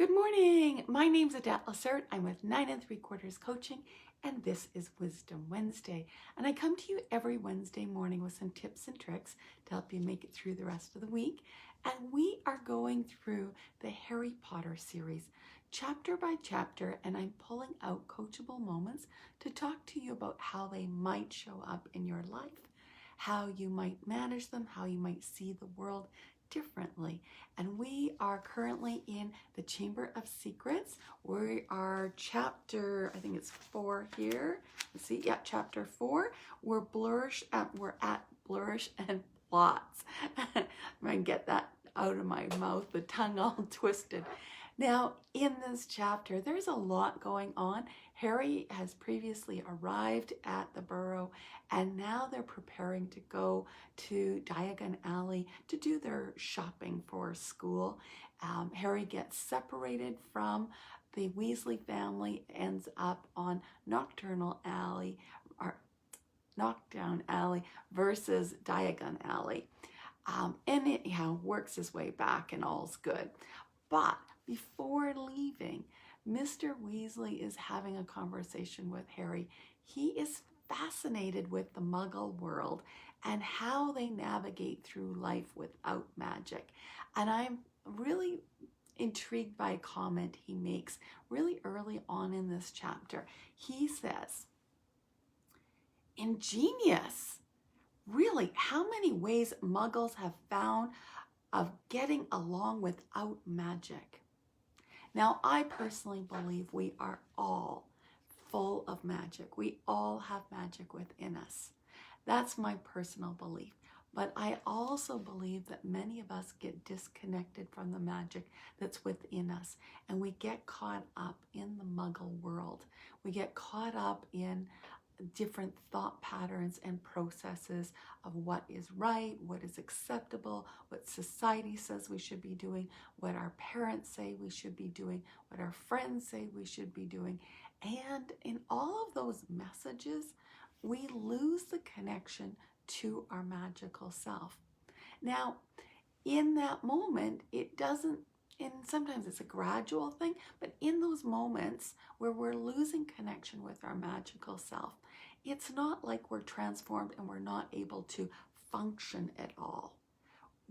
Good morning. My name's Adele Lassert. I'm with 9 3/4 Coaching, and this is Wisdom Wednesday. And I come to you every Wednesday morning with some tips and tricks to help you make it through the rest of the week. And we are going through the Harry Potter series, chapter by chapter, and I'm pulling out coachable moments to talk to you about how they might show up in your life, how you might manage them, how you might see the world differently. And we are currently in the Chamber of Secrets. We are chapter, I think it's 4 here. Let's see, yeah, chapter 4. We're at Flourish and Blotts. I can get that out of my mouth, the tongue all twisted. Now, in this chapter, there's a lot going on. Harry has previously arrived at the Burrow, and now they're preparing to go to Diagon Alley to do their shopping for school. Harry gets separated from the Weasley family, ends up on Knockdown Alley versus Diagon Alley. And it works his way back and all's good. But before leaving, Mr. Weasley is having a conversation with Harry. He is fascinated with the Muggle world and how they navigate through life without magic. And I'm really intrigued by a comment he makes really early on in this chapter. He says, "Ingenious! Really, how many ways Muggles have found of getting along without magic." Now, I personally believe we are all full of magic. We all have magic within us. That's my personal belief. But I also believe that many of us get disconnected from the magic that's within us, and we get caught up in the Muggle world. We get caught up in different thought patterns and processes of what is right, what is acceptable, what society says we should be doing, what our parents say we should be doing, what our friends say we should be doing. And in all of those messages, we lose the connection to our magical self. Now, in that moment, it doesn't, and sometimes it's a gradual thing, but in those moments where we're losing connection with our magical self, it's not like we're transformed and we're not able to function at all.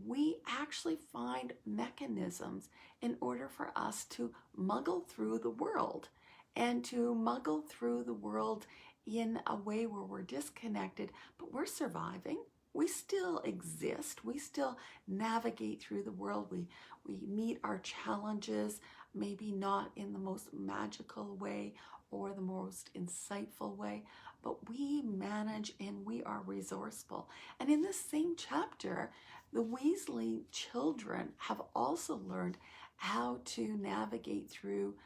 We actually find mechanisms in order for us to muggle through the world, and to muggle through the world in a way where we're disconnected, but we're surviving. We still exist. We still navigate through the world. We meet our challenges, maybe not in the most magical way or the most insightful way, but we manage and we are resourceful. And in this same chapter, the Weasley children have also learned how to navigate through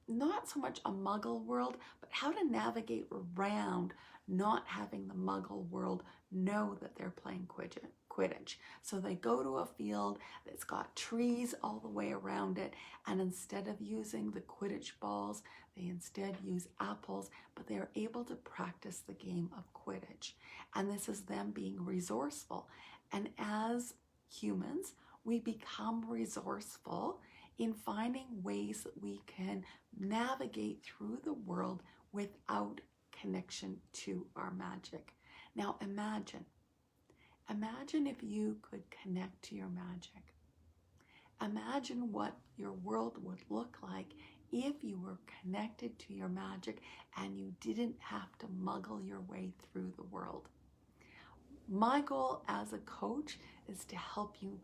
not so much a Muggle world, but how to navigate around not having the Muggle world know that they're playing Quidditch. So they go to a field that's got trees all the way around it, and instead of using the Quidditch balls, they instead use apples, but they're able to practice the game of Quidditch. And this is them being resourceful. And as humans, we become resourceful in finding ways that we can navigate through the world without connection to our magic. Now imagine if you could connect to your magic. Imagine what your world would look like if you were connected to your magic and you didn't have to muggle your way through the world. My goal as a coach is to help you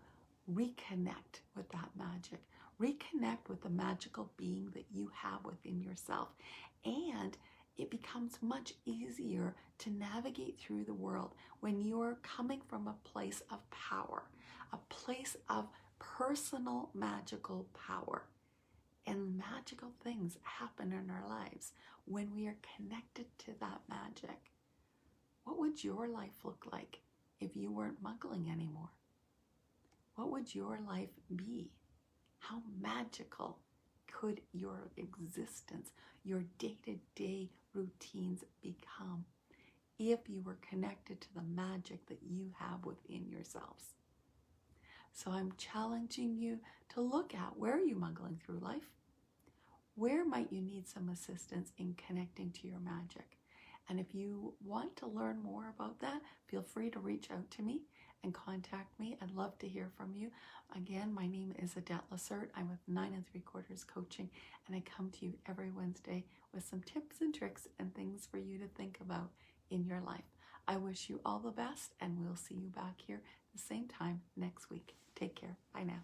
reconnect with that magic. Reconnect with the magical being that you have within yourself. And it becomes much easier to navigate through the world when you are coming from a place of power, a place of personal magical power. And magical things happen in our lives when we are connected to that magic. What would your life look like if you weren't muggling anymore? What would your life be? How magical could your existence, your day-to-day routines become if you were connected to the magic that you have within yourselves? So I'm challenging you to look at, where are you muggling through life? Where might you need some assistance in connecting to your magic? And if you want to learn more about that, feel free to reach out to me and contact me. I'd love to hear from you. Again, my name is Adette Lacerte. I'm with 9 3/4 Coaching, and I come to you every Wednesday with some tips and tricks and things for you to think about in your life. I wish you all the best, and we'll see you back here the same time next week. Take care. Bye now.